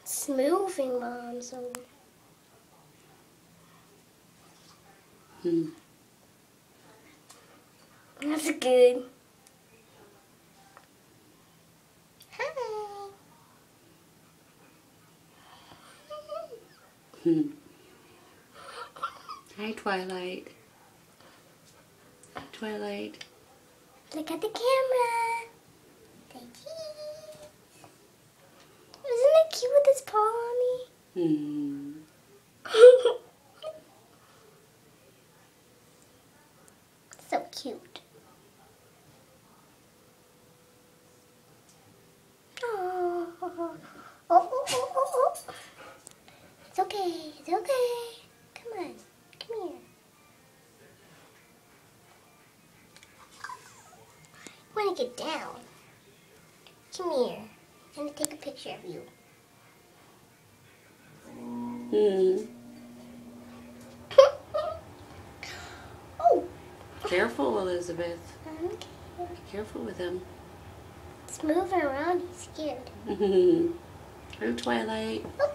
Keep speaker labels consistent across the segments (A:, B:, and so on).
A: It's moving, Mom, so... That's good. Hi.
B: Hi, Twilight. Twilight.
A: Look at the camera. Say cheese. Isn't it cute with his paw on me? So cute. Oh. Oh, oh, oh, oh, oh. It's okay. It's okay. Come on. Come here. I want to get down. Come here. I'm going to take a picture of you. Oh.
B: Careful, Elizabeth.
A: Okay.
B: Be careful with him.
A: It's moving around. He's scared.
B: Oh, Twilight.
A: Oh.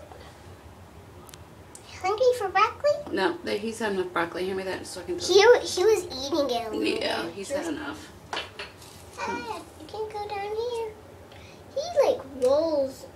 A: Hungry for broccoli?
B: No, he's had enough broccoli. Hand me that so I can
A: He was eating it a little bit.
B: Yeah, he's had enough.
A: You can go down here. He like rolls